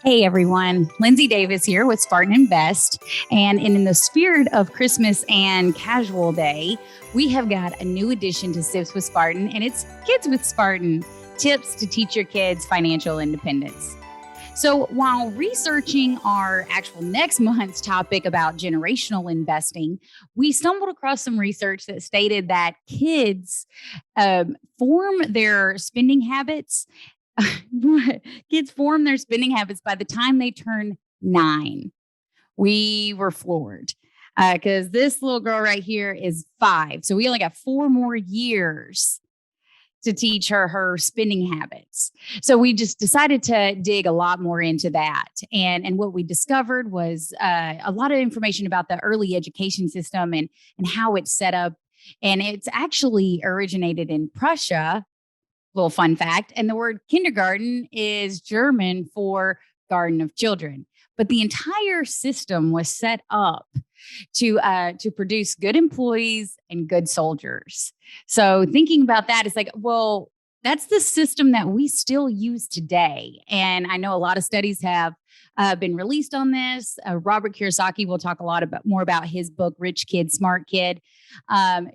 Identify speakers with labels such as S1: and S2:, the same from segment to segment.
S1: Hey everyone, Lindsay Davis here with Spartan Invest. And in the spirit of Christmas and casual day, we have got a new addition to Sips with Spartan, and it's Kids with Spartan, tips to teach your kids financial independence. So while researching our actual next month's topic about generational investing, we stumbled across some research that stated that kids form their spending habits kids form their spending habits by the time they turn 9. We were floored because this little girl right here is 5. So we only got 4 more years to teach her spending habits. So we just decided to dig a lot more into that. And what we discovered was a lot of information about the early education system and how it's set up. And it's actually originated in Prussia. Little fun fact. And the word kindergarten is German for garden of children. But the entire system was set up to produce good employees and good soldiers. So thinking about that, it's like, well, that's the system that we still use today. And I know a lot of studies have been released on this. Robert Kiyosaki will talk a lot more about his book, Rich Kid, Smart Kid.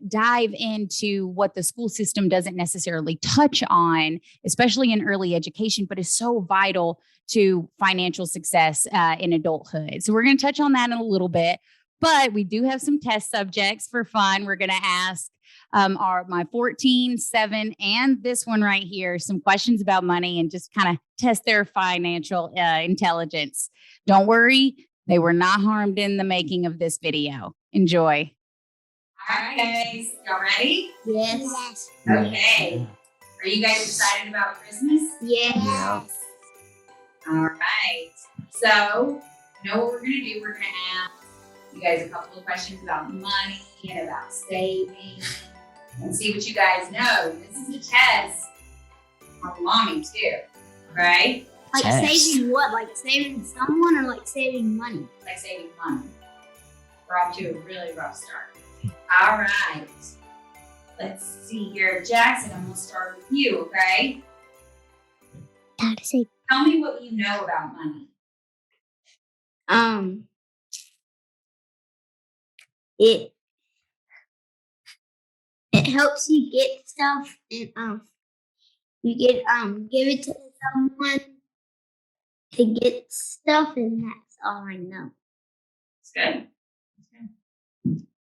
S1: Dive into what the school system doesn't necessarily touch on, especially in early education, but is so vital to financial success in adulthood. So we're going to touch on that in a little bit, but we do have some test subjects for fun. We're going to ask my 14, 7, and this one right here some questions about money and just kind of test their financial intelligence. Don't worry, they were not harmed in the making of this video. Enjoy. All right, guys, y'all ready?
S2: Yes.
S1: Okay. Are you guys excited about Christmas?
S2: Yes.
S1: All right. So, you know what we're going to do? We're going to ask you guys a couple of questions about money and about saving and see what you guys know. This is a test on mommy, too. Okay?
S2: Like saving what? Like saving someone or like saving money?
S1: Like saving money. We're off to a really rough start. All right. Let's see here. Jackson, I'm going to start with you, okay? Tell me what you know about money.
S2: It helps you get stuff and you get give it to someone to get stuff, and that's all I know.
S1: That's good.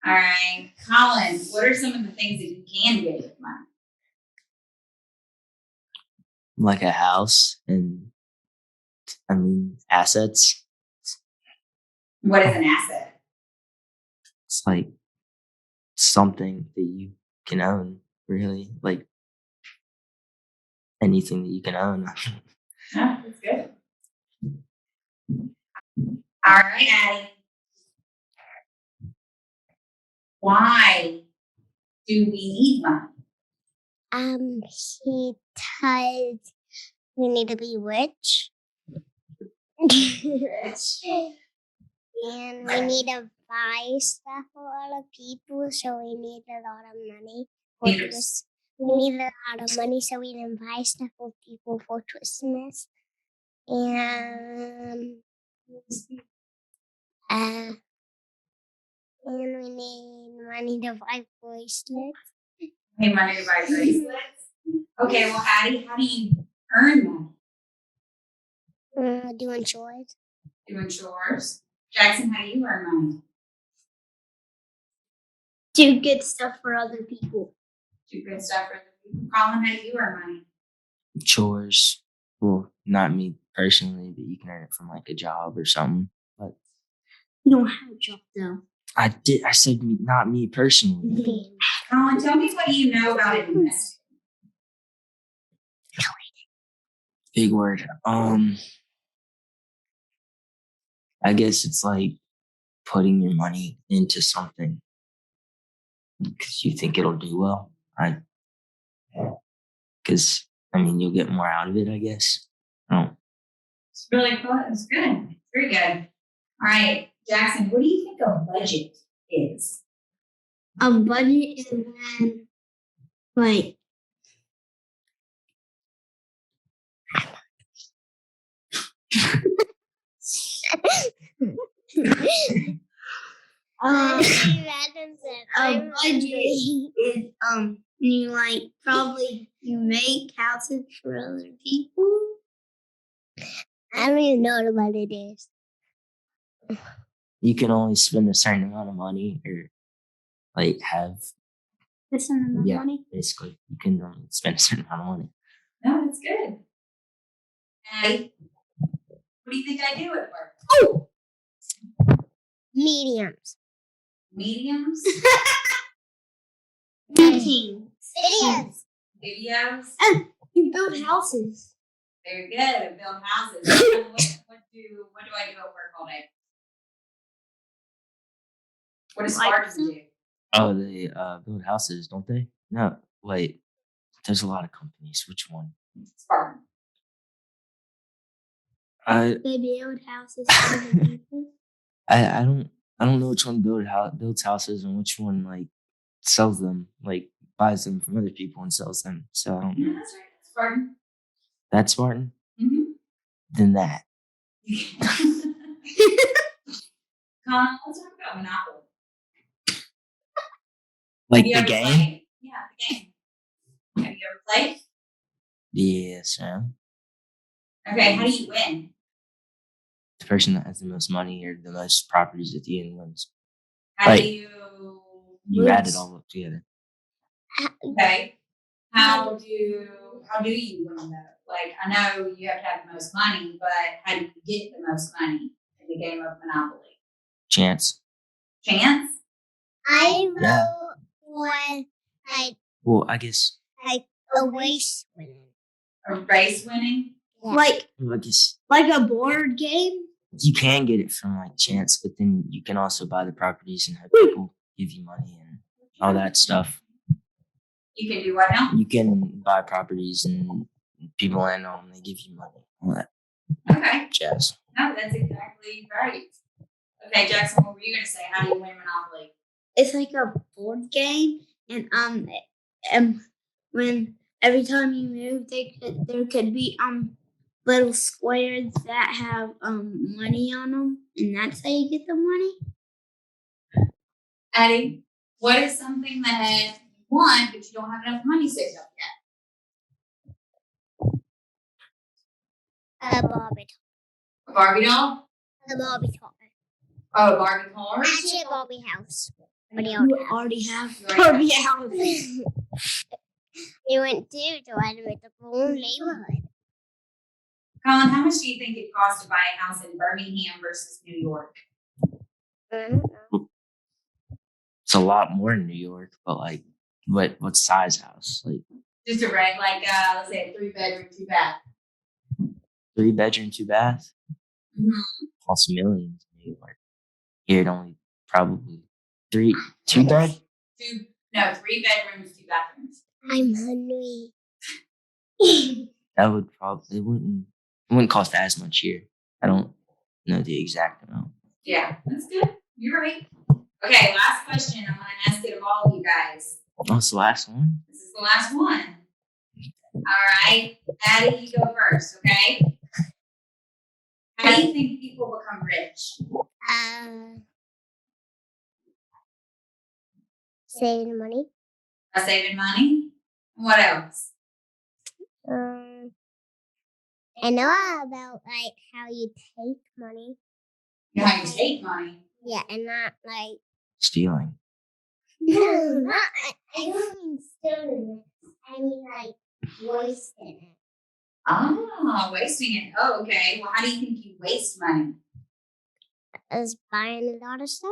S1: All right. Colin, what are some of the things that you can get with money?
S3: Like a house and, assets.
S1: What is an asset?
S3: It's like something that you can own, really. Like anything that you can own.
S1: Yeah, that's good. All right, Addie. Why do we need money?
S4: Because we need to be rich. And we need to buy stuff for a lot of people, so we need a lot of money. We need a lot of money so we can buy stuff for people for Christmas. And we need money to buy bracelets.
S1: We need money to buy bracelets. Okay, well, Addie, how do you earn money?
S4: Doing chores.
S1: Doing chores. Jackson, how do you earn money?
S2: Do good stuff for other people.
S1: Do good stuff for other people. Colin, how do you earn money?
S3: Chores. Well, not me personally, but you can earn it from like a job or something. But
S2: You don't have a job though.
S3: I said not me personally.
S1: Colin, tell me what you know about investing.
S3: Big word. I guess it's like putting your money into something because you think it'll do well. Because you'll get more out of it, I guess.
S1: It's really cool. It's good. Very good. All right, Jackson, what do you think a budget is?
S2: A budget is when, like,
S4: Madam said,
S2: A
S4: I'm
S2: budget
S4: hungry.
S2: is you like probably you make houses for other people.
S4: I don't even know what it is.
S3: You can only spend a certain amount of money or like have
S2: This amount of
S3: Yeah.
S2: money.
S3: basically you can only spend a certain amount of money.
S1: No, that's good. Hey, what do you think I do at work?
S2: Oh,
S4: Mediums.
S1: Mediums,
S2: teams.
S4: Videos.
S1: videos.
S2: You build houses.
S1: Very good. I build houses. what do I do at work all day? What does
S2: Like
S1: Spartan do?
S3: Oh, they build houses, don't they? No, wait. There's a lot of companies. Which one?
S1: Spartan.
S3: I
S2: They build houses for other people.
S3: I don't know which one builds houses and which one like sells them, like buys them from other people and sells them. So I don't
S1: No,
S3: know.
S1: that's right. Spartan.
S3: That's Spartan?
S1: Mm-hmm.
S3: Then that.
S1: Colin, let's talk about Monopoly.
S3: Like
S1: Have you
S3: the
S1: ever
S3: game?
S1: played? Yeah, the game. Have you ever played?
S3: Yes, man.
S1: Okay, how do you win?
S3: The person that has the most money or the most properties at the end wins.
S1: How
S3: Right.
S1: do you
S3: You add it all up together.
S1: okay? How do you win though? Like I know you have to have the most money, but how do you get the most money in the game of Monopoly?
S3: Chance.
S1: Chance?
S4: I
S3: Yeah.
S4: wrote one like
S3: Well, I guess.
S4: a race winning.
S1: A race winning?
S4: Yeah.
S3: I guess
S2: Like a board game.
S3: you can get it from like chance, but then you can also buy the properties and have people give you money and all that stuff.
S1: You can do what now?
S3: You can buy properties and people land on them. They give you money. All that
S1: Okay.
S3: jazz.
S1: No, that's exactly right. Okay, Jackson, what were you gonna say? How do you win Monopoly?
S2: It's like a board game, and when every time you move, there could be little squares that have money on them, and that's how you get the money.
S1: Addie, what is something that you want but you don't have enough money saved up yet?
S4: A Barbie.
S1: A Barbie doll?
S4: A Barbie car.
S1: Oh, a Barbie car?
S4: Actually, a Barbie house. What do you
S2: You already have Barbie house.
S4: We went to the whole neighborhood.
S1: Colin, how much do you think it costs to buy a house in Birmingham versus New York?
S3: It's a lot more in New York, but like, what size house? Like
S1: Just a red, like let's say a 3-bedroom, 2-bath.
S3: 3-bedroom, 2-bath.
S1: Mm-hmm.
S3: Costs millions in New York. Here it only probably 2-bed.
S1: 3 bedrooms, 2 bathrooms.
S4: I'm hungry.
S3: That would probably it wouldn't cost as much here. I don't know the exact amount.
S1: Yeah, that's good. You're right. Okay, last question. I'm gonna ask it of all of you guys.
S3: Oh, it's the last one.
S1: This is the last one. All right, Addie, you go first. Okay. How do you think people become rich?
S4: Saving money.
S1: By saving money. What else?
S4: I know about like how you take money.
S1: How you take money.
S4: Yeah, and not like
S3: Stealing.
S4: no, not I don't mean stealing it. I mean like wasting it.
S1: Oh, wasting it. Oh, okay. Well, how do you think you waste money?
S4: As buying a lot of stuff.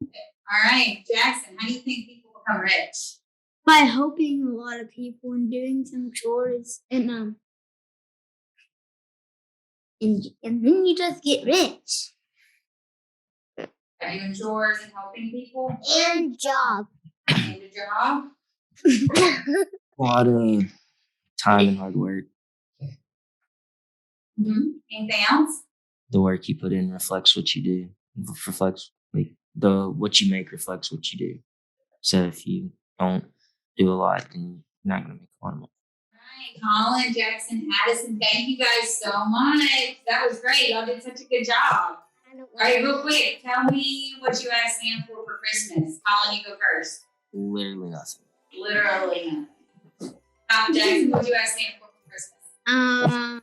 S1: All right, Jackson, how do you think people become rich?
S2: By helping a lot of people and doing some chores and then you just get rich.
S1: By doing chores and helping people?
S4: And job.
S1: And a job?
S3: A lot of time and hard work.
S1: Mm-hmm. Anything else?
S3: The work you put in reflects what you do. Reflects like what you make reflects what you do. So if you don't do a lot, then you're not gonna make a lot of money.
S1: All right, Colin, Jackson, Addison, thank you guys so much. That was great. Y'all did such a good job. All right, real quick, tell me what you asked Santa for Christmas. Colin, you go first.
S3: Literally nothing.
S1: Literally nothing. Jackson, what you ask Santa for Christmas?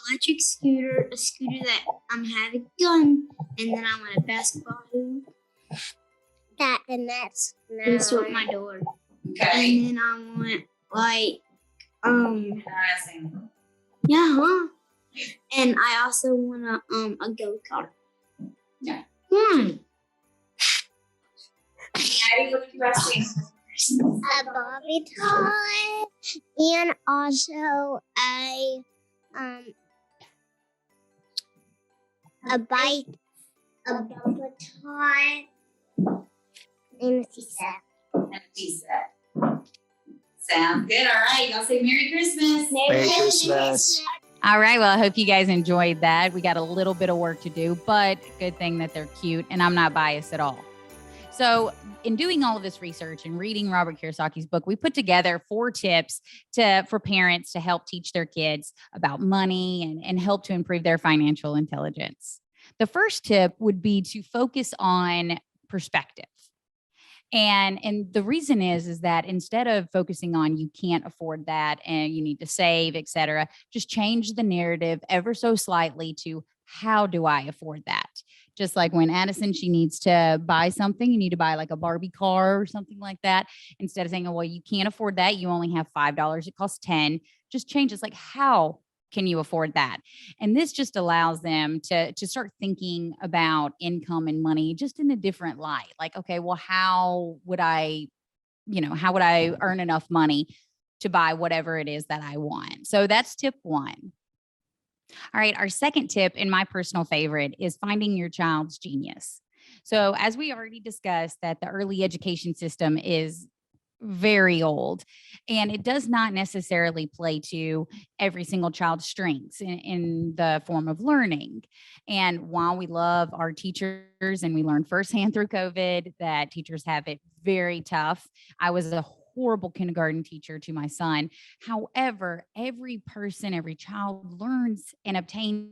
S2: Electric scooter, a scooter that had a gun, and then I want a basketball hoop.
S4: That the nets.
S2: And so at my door.
S1: Okay.
S2: And then I want
S1: Ask Santa.
S2: yeah, huh? And I also want a go-kart.
S1: Yeah.
S2: Hmm.
S1: Addie, what did you ask Santa for Christmas?
S4: A Bobby toy and also a bike, a bubble toy, and a tea set.
S1: And a tea set. Sounds good. All right. Y'all say Merry Christmas.
S3: Merry Christmas.
S1: All right. Well, I hope you guys enjoyed that. We got a little bit of work to do, but good thing that they're cute and I'm not biased at all. So in doing all of this research and reading Robert Kiyosaki's book, we put together 4 tips for parents to help teach their kids about money and help to improve their financial intelligence. The first tip would be to focus on perspective. And the reason is that instead of focusing on you can't afford that and you need to save, et cetera, just change the narrative ever so slightly to how do I afford that? Just like when Addison, she needs to buy something, you need to buy like a Barbie car or something like that. Instead of saying, oh, well, you can't afford that. You only have $5. It costs 10. Just change. It's like, how can you afford that? And this just allows them to start thinking about income and money just in a different light. Like, okay, well, how would I earn enough money to buy whatever it is that I want? So that's tip 1. All right, our second tip, and my personal favorite, is finding your child's genius. So as we already discussed, that the early education system is very old and it does not necessarily play to every single child's strengths in the form of learning. And while we love our teachers and we learned firsthand through COVID that teachers have it very tough, I was a horrible kindergarten teacher to my son. However, every person, every child learns and obtains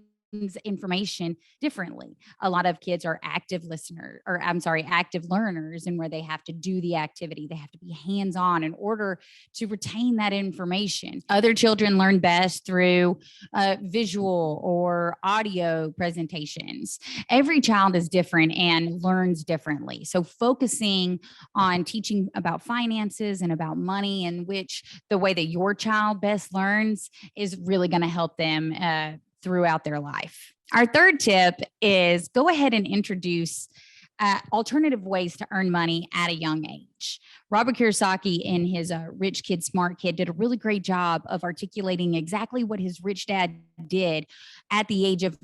S1: information differently. A lot of kids are active learners, and where they have to do the activity, they have to be hands-on in order to retain that information. Other children learn best through visual or audio presentations. Every child is different and learns differently. So focusing on teaching about finances and about money, and the way that your child best learns, is really going to help them throughout their life. Our third tip is go ahead and introduce alternative ways to earn money at a young age. Robert Kiyosaki, in his Rich Kid, Smart Kid, did a really great job of articulating exactly what his rich dad did at the age of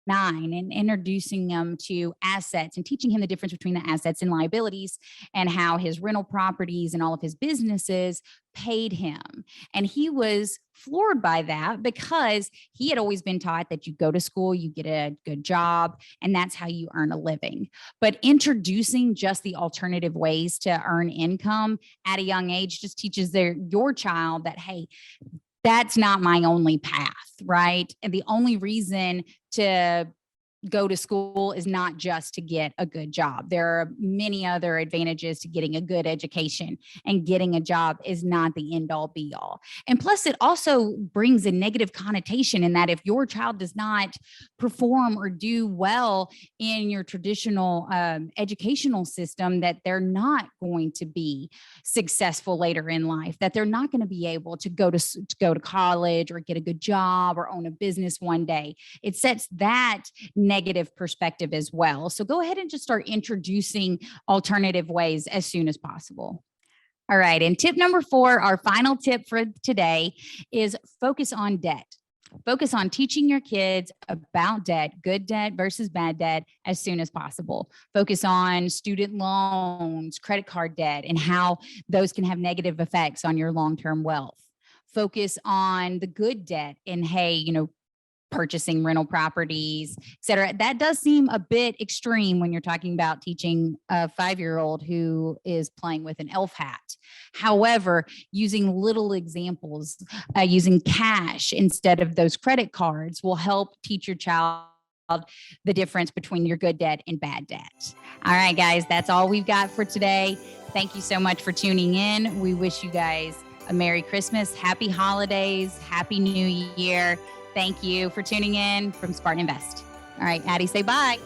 S1: 9 and introducing them to assets and teaching him the difference between the assets and liabilities and how his rental properties and all of his businesses paid him. And he was floored by that because he had always been taught that you go to school, you get a good job, and that's how you earn a living. But introducing just the alternative ways to earn income at a young age just teaches your child that, hey, that's not my only path, right? And the only reason to go to school is not just to get a good job. There are many other advantages to getting a good education, and getting a job is not the end all be all. And plus, it also brings a negative connotation in that if your child does not perform or do well in your traditional educational system, that they're not going to be successful later in life, that they're not going to be able to go to college or get a good job or own a business one day. It sets that negative perspective as well. So go ahead and just start introducing alternative ways as soon as possible. All right. And tip number 4, our final tip for today, is focus on debt. Focus on teaching your kids about debt, good debt versus bad debt, as soon as possible. Focus on student loans, credit card debt, and how those can have negative effects on your long-term wealth. Focus on the good debt and, hey, purchasing rental properties, et cetera. That does seem a bit extreme when you're talking about teaching a 5-year-old who is playing with an elf hat. However, using little examples, using cash instead of those credit cards will help teach your child the difference between your good debt and bad debt. All right, guys, that's all we've got for today. Thank you so much for tuning in. We wish you guys a Merry Christmas, Happy Holidays, Happy New Year. Thank you for tuning in from Spartan Invest. All right, Addie, say bye.